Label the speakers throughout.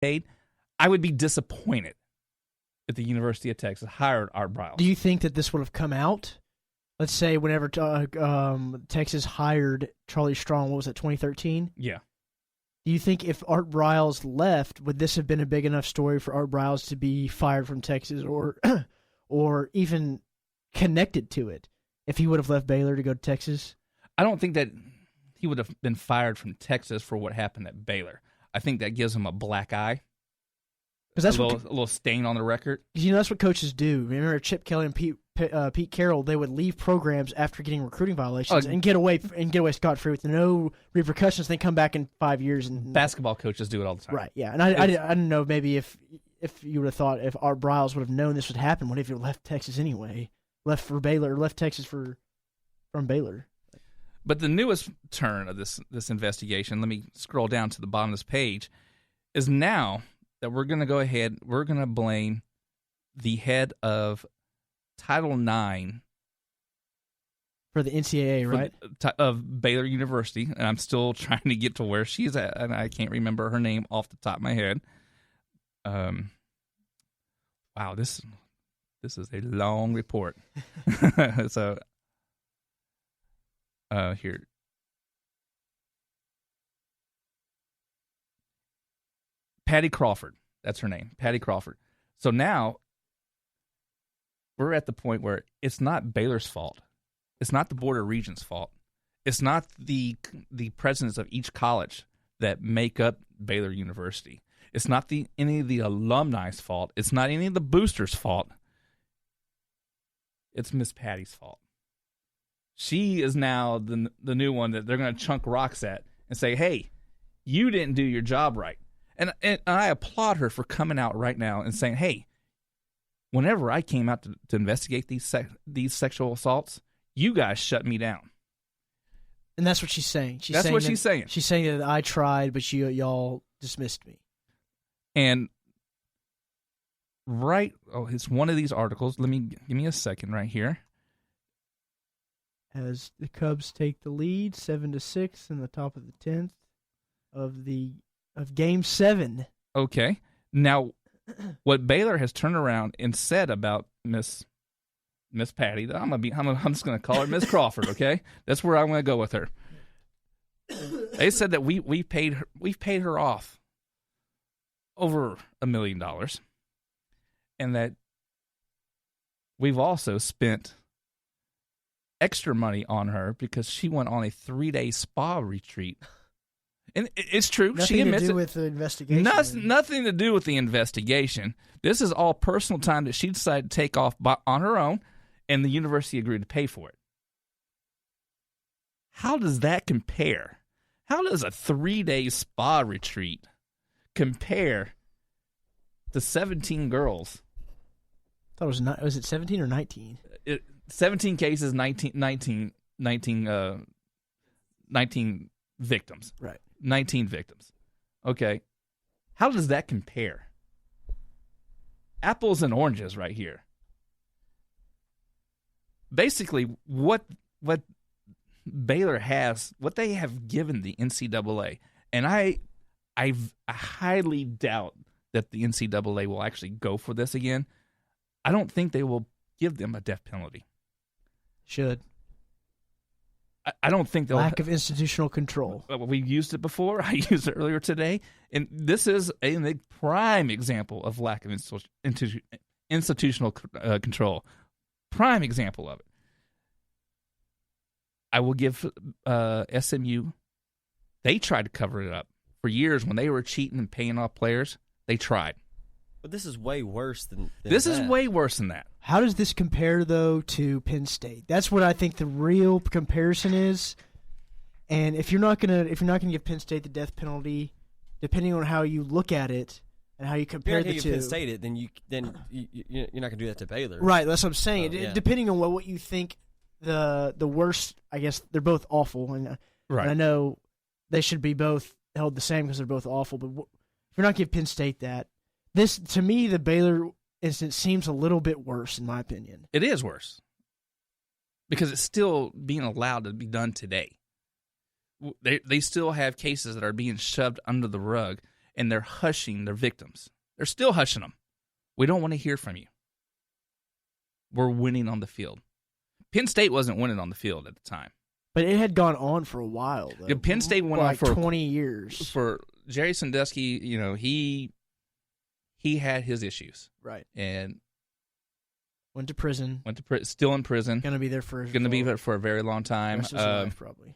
Speaker 1: paid, I would be disappointed if the University of Texas hired Art Briles.
Speaker 2: Do you think that this would have come out? Let's say whenever Texas hired Charlie Strong, what was it, 2013?
Speaker 1: Yeah.
Speaker 2: Do you think if Art Briles left, would this have been a big enough story for Art Briles to be fired from Texas or even connected to it if he would have left Baylor to go to Texas?
Speaker 1: I don't think that he would have been fired from Texas for what happened at Baylor. I think that gives him a black eye.
Speaker 2: Because that's
Speaker 1: a little stain on the record.
Speaker 2: That's what coaches do. Remember Chip Kelly and Pete Carroll? They would leave programs after getting recruiting violations and get away scot-free with no repercussions. They come back in 5 years. And
Speaker 1: basketball coaches do it all the time.
Speaker 2: Right? Yeah, and I don't know. Maybe if you would have thought if Art Briles would have known this would happen, what if he left Texas anyway? Left for Baylor, left Texas from Baylor.
Speaker 1: But the newest turn of this investigation, let me scroll down to the bottom of this page, is now that we're going to go ahead, we're going to blame the head of Title IX
Speaker 2: for the NCAA, right?
Speaker 1: Of Baylor University, and I'm still trying to get to where she's at, and I can't remember her name off the top of my head. Wow, this is a long report. So, here. Patty Crawford. That's her name. Patty Crawford. So now we're at the point where it's not Baylor's fault. It's not the Board of Regents' fault. It's not the presidents of each college that make up Baylor University. It's not any of the alumni's fault. It's not any of the boosters' fault. It's Miss Patty's fault. She is now the new one that they're going to chunk rocks at and say, hey, you didn't do your job right. And I applaud her for coming out right now and saying, hey, whenever I came out to investigate these sexual assaults, you guys shut me down.
Speaker 2: And that's what she's saying. She's saying. She's saying that I tried, but y'all dismissed me.
Speaker 1: And it's one of these articles. Give me a second right here.
Speaker 2: As the Cubs take the lead, 7-6 in the top of the 10th of Game 7.
Speaker 1: Okay. Now, what Baylor has turned around and said about Miss Patty, I'm just going to call her Miss Crawford. Okay, that's where I'm going to go with her. They said that we've paid her off over $1 million, and that we've also spent extra money on her because she went on a 3-day spa retreat. And it's true. She admits
Speaker 2: nothing to do with the investigation.
Speaker 1: Nothing to do with the investigation. This is all personal time that she decided to take off on her own, and the university agreed to pay for it. How does that compare? How does a 3-day spa retreat compare to 17 girls?
Speaker 2: I thought was it 17 or 19?
Speaker 1: 17 cases, 19 victims.
Speaker 2: Right.
Speaker 1: 19 victims. Okay. How does that compare? Apples and oranges right here. Basically, what Baylor has, what they have given the NCAA, and I highly doubt that the NCAA will actually go for this again. I don't think they will give them a death penalty.
Speaker 2: Should.
Speaker 1: I don't think they'll...
Speaker 2: Lack of institutional control.
Speaker 1: We've used it before. I used it earlier today. And this is a prime example of lack of institutional control. Prime example of it. I will give SMU... They tried to cover it up. For years, when they were cheating and paying off players, they tried.
Speaker 3: But this is way worse than
Speaker 1: this
Speaker 3: that.
Speaker 1: is way worse than that.
Speaker 2: How does this compare, though, to Penn State? That's what I think the real comparison is. And if you're not gonna give Penn State the death penalty, depending on how you look at it and how you compare the two,
Speaker 3: if you're Penn State it, then you're not gonna do that to Baylor,
Speaker 2: right? That's what I'm saying.
Speaker 3: Yeah.
Speaker 2: Depending on what you think the worst, I guess they're both awful, and I know they should be both held the same because they're both awful. But if you're not giving Penn State that. This, to me, the Baylor incident seems a little bit worse, in my opinion.
Speaker 1: It is worse. Because it's still being allowed to be done today. They still have cases that are being shoved under the rug. and they're hushing their victims. They're still hushing them. We don't want to hear from you. We're winning on the field. Penn State wasn't winning on the field at the time.
Speaker 2: But it had gone on for a while, though.
Speaker 1: Yeah, Penn State went on for
Speaker 2: 20 years.
Speaker 1: For Jerry Sandusky, he had his issues.
Speaker 2: Right.
Speaker 1: And
Speaker 2: went to prison.
Speaker 1: Still in prison.
Speaker 2: Going to be there for
Speaker 1: a very long time.
Speaker 2: Rest of his life, probably.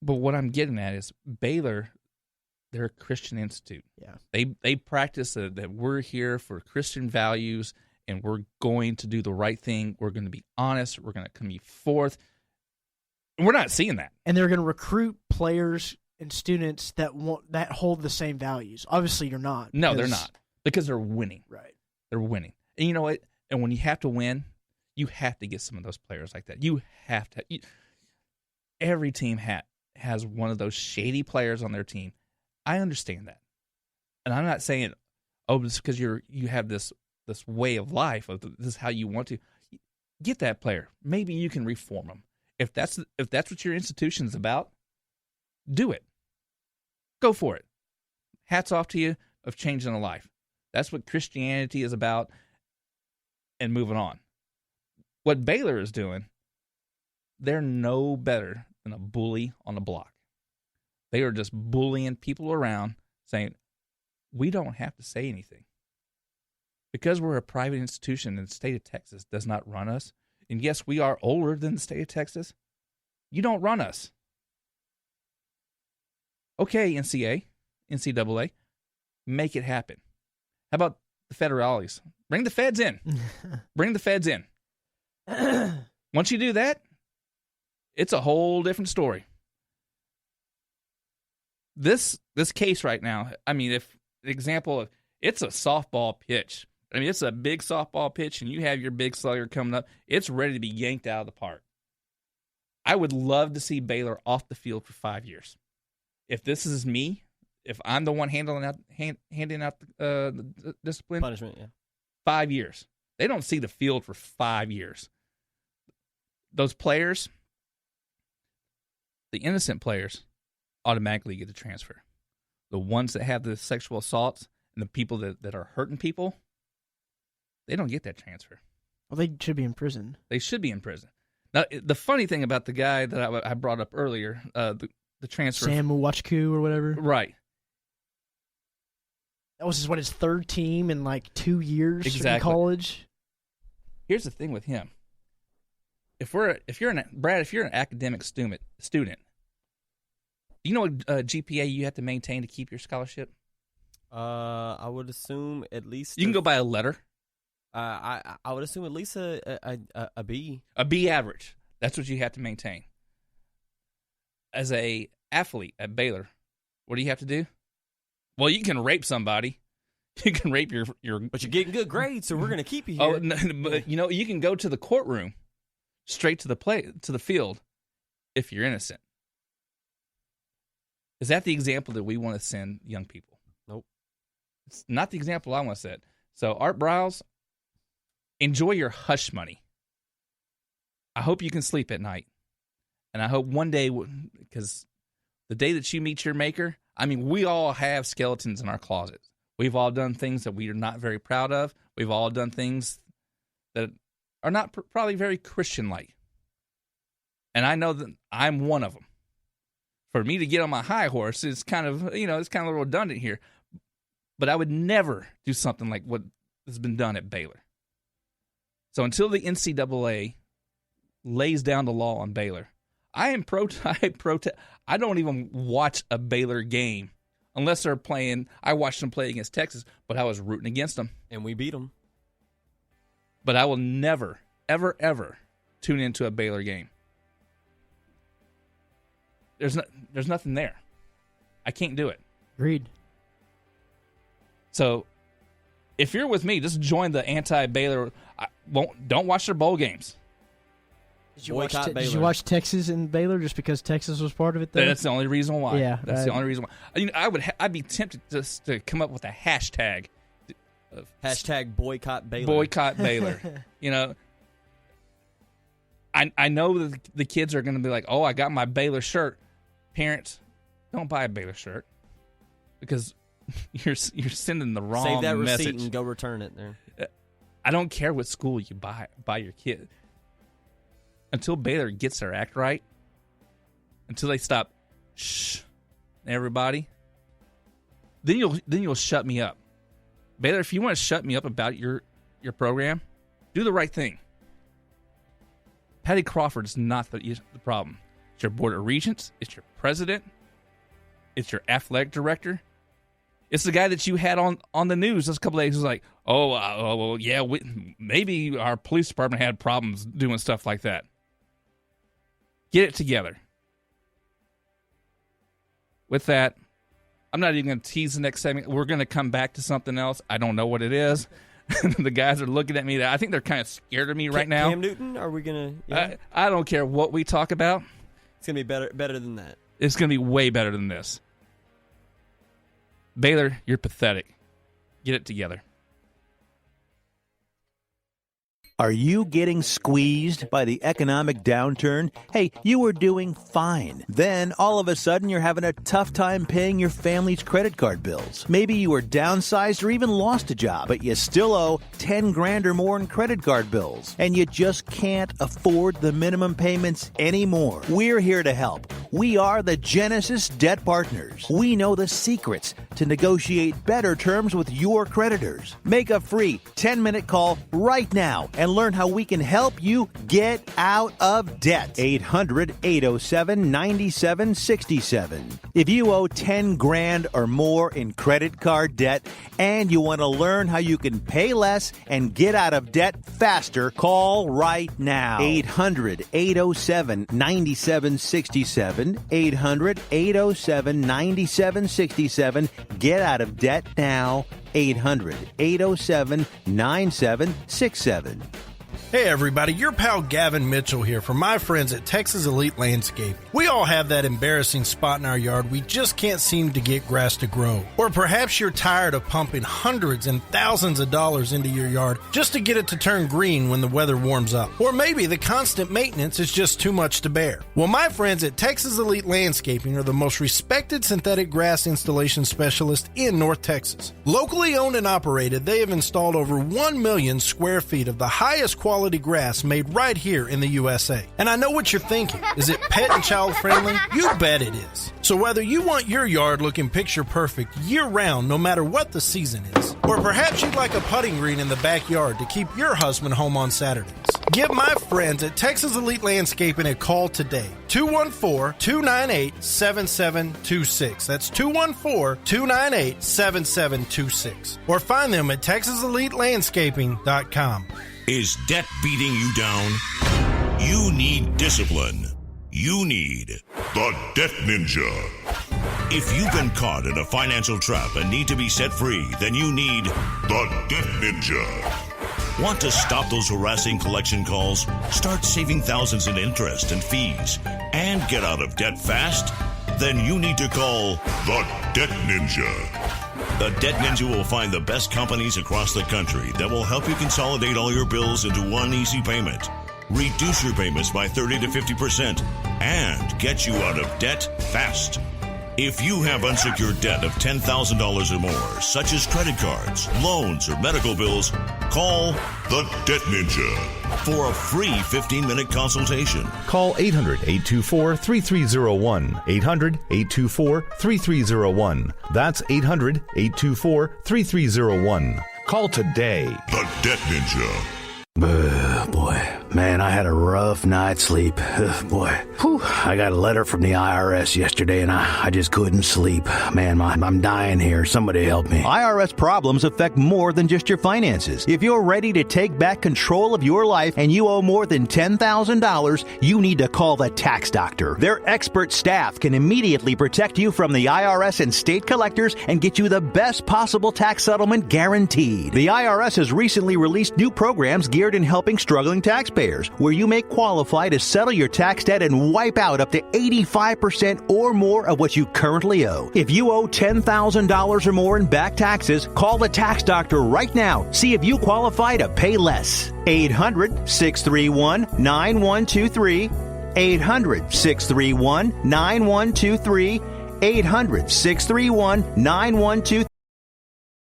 Speaker 1: But what I'm getting at is Baylor, they're a Christian institute.
Speaker 2: Yeah.
Speaker 1: They practice that we're here for Christian values, and we're going to do the right thing. We're going to be honest. We're going to come forth. And we're not seeing that.
Speaker 2: And they're going to recruit players and students that hold the same values. Obviously, you're not.
Speaker 1: No, they're not. Because they're winning.
Speaker 2: Right.
Speaker 1: They're winning. And you know what? And when you have to win, you have to get some of those players like that. You have to. Every team has one of those shady players on their team. I understand that. And I'm not saying, it's because you have this way of life, of this is how you want to. Get that player. Maybe you can reform them. If that's what your institution's about, do it. Go for it. Hats off to you of changing a life. That's what Christianity is about, and moving on. What Baylor is doing, they're no better than a bully on the block. They are just bullying people around, saying, we don't have to say anything. Because we're a private institution and the state of Texas does not run us, and yes, we are older than the state of Texas, you don't run us. Okay, NCAA, make it happen. How about the federales? Bring the feds in. Bring the feds in. Once you do that, it's a whole different story. This case right now, I mean, if example of it's a softball pitch. I mean, it's a big softball pitch, and you have your big slugger coming up. It's ready to be yanked out of the park. I would love to see Baylor off the field for 5 years. If this is me, if I'm the one handing out the discipline,
Speaker 3: punishment,
Speaker 1: 5 years. They don't see the field for 5 years. Those players, the innocent players, automatically get a transfer. The ones that have the sexual assaults and the people that are hurting people, they don't get that transfer.
Speaker 2: Well, they should be in prison.
Speaker 1: They should be in prison. Now, the funny thing about the guy that I brought up earlier, the transfer,
Speaker 2: Sam Muwachku or whatever,
Speaker 1: right?
Speaker 2: That was his third team in like 2 years in college.
Speaker 1: Here's the thing with him: if you're an academic student, do you know what GPA you have to maintain to keep your scholarship?
Speaker 3: I would assume at least
Speaker 1: you can go by a letter.
Speaker 3: I would assume at least a B.
Speaker 1: A B average. That's what you have to maintain. As a athlete at Baylor, what do you have to do? Well, you can rape somebody. You can rape your.
Speaker 3: But you're getting good grades, so we're going to keep you here.
Speaker 1: Oh, no, but you can go to the courtroom, straight to the field, if you're innocent. Is that the example that we want to send young people?
Speaker 3: Nope.
Speaker 1: It's not the example I want to set. So, Art Briles, enjoy your hush money. I hope you can sleep at night. And I hope one day, because the day that you meet your maker, I mean, we all have skeletons in our closets. We've all done things that we are not very proud of. We've all done things that are not probably very Christian-like. And I know that I'm one of them. For me to get on my high horse is kind of, it's kind of a little redundant here. But I would never do something like what has been done at Baylor. So until the NCAA lays down the law on Baylor, I don't even watch a Baylor game unless they're playing. I watched them play against Texas, but I was rooting against them.
Speaker 3: And we beat them.
Speaker 1: But I will never, ever, ever tune into a Baylor game. There's nothing there. I can't do it.
Speaker 2: Agreed.
Speaker 1: So, if you're with me, just join the anti-Baylor. Don't watch their bowl games.
Speaker 2: Did you watch Texas and Baylor just because Texas was part of it? Though?
Speaker 1: That's the only reason why.
Speaker 2: Yeah,
Speaker 1: that's the only reason why. I'd be tempted just to come up with a hashtag.
Speaker 3: Hashtag boycott Baylor.
Speaker 1: Boycott Baylor. I know that the kids are going to be like, "Oh, I got my Baylor shirt." Parents, don't buy a Baylor shirt. because you're sending the wrong
Speaker 3: Save that
Speaker 1: message.
Speaker 3: receipt and go return it there.
Speaker 1: I don't care what school you buy your kid. Until Baylor gets their act right, until they stop, shh, everybody, then you'll shut me up. Baylor, if you want to shut me up about your program, do the right thing. Patty Crawford is not the problem. It's your board of regents. It's your president. It's your athletic director. It's the guy that you had on the news just a couple of days who's like, well, yeah, maybe our police department had problems doing stuff like that. Get it together. With that, I'm not even going to tease the next segment. We're going to come back to something else. I don't know what it is. The guys are looking at me. I think they're kind of scared of me right now.
Speaker 3: Cam Newton, are we going to... Yeah.
Speaker 1: I don't care what we talk about.
Speaker 3: It's going to be better than that.
Speaker 1: It's going to be way better than this. Baylor, you're pathetic. Get it together.
Speaker 4: Are you getting squeezed by the economic downturn? Hey, you were doing fine. Then, all of a sudden, you're having a tough time paying your family's credit card bills. Maybe you were downsized or even lost a job, but you still owe $10,000 or more in credit card bills. And you just can't afford the minimum payments anymore. We're here to help. We are the Genesis Debt Partners. We know the secrets to negotiate better terms with your creditors. Make a free 10-minute call right now and learn how we can help you get out of debt. 800-807-9767. If you owe $10,000 or more in credit card debt and you want to learn how you can pay less and get out of debt faster, call right now. 800-807-9767. 800-807-9767. Get out of debt now. 800-807-9767.
Speaker 5: Hey everybody, your pal Gavin Mitchell here from my friends at Texas Elite Landscape. We all have that embarrassing spot in our yard we just can't seem to get grass to grow. Or perhaps you're tired of pumping hundreds and thousands of dollars into your yard just to get it to turn green when the weather warms up. Or maybe the constant maintenance is just too much to bear. Well, my friends at Texas Elite Landscaping are the most respected synthetic grass installation specialists in North Texas. Locally owned and operated, they have installed over 1 million square feet of the highest quality grass made right here in the USA. And I know what you're thinking. Is it pet and child friendly? You bet it is. So whether you want your yard looking picture perfect year round, no matter what the season is, or perhaps you'd like a putting green in the backyard to keep your husband home on Saturdays, give my friends at Texas Elite Landscaping a call today. 214-298-7726. That's 214-298-7726. Or find them at TexasEliteLandscaping.com.
Speaker 6: Is debt beating you down? You need discipline. You need the Debt Ninja. If you've been caught in a financial trap and need to be set free, then you need the Debt Ninja. Want to stop those harassing collection calls, start saving thousands in interest and fees, and get out of debt fast? Then you need to call the Debt Ninja. The Debt Ninja will find the best companies across the country that will help you consolidate all your bills into one easy payment, reduce your payments by 30 to 50%, and get you out of debt fast. If you have unsecured debt of $10,000 or more, such as credit cards, loans, or medical bills, call the Debt Ninja for a free 15-minute consultation.
Speaker 7: Call 800-824-3301. 800-824-3301. That's 800-824-3301. Call today.
Speaker 6: The Debt Ninja.
Speaker 4: Boy, man, I had a rough night's sleep. Boy, I got a letter from the IRS yesterday, and I just couldn't sleep. Man, I'm dying here. Somebody help me. IRS problems affect more than just your finances. If you're ready to take back control of your life and you owe more than $10,000, you need to call the Tax Doctor. Their expert staff can immediately protect you from the IRS and state collectors and get you the best possible tax settlement guaranteed. The IRS has recently released new programs geared in helping struggling taxpayers, where you may qualify to settle your tax debt and wipe out up to 85% or more of what you currently owe. If you owe $10,000 or more in back taxes, call the Tax Doctor right now. See if you qualify to pay less. 800-631-9123. 800-631-9123.
Speaker 8: 800-631-9123.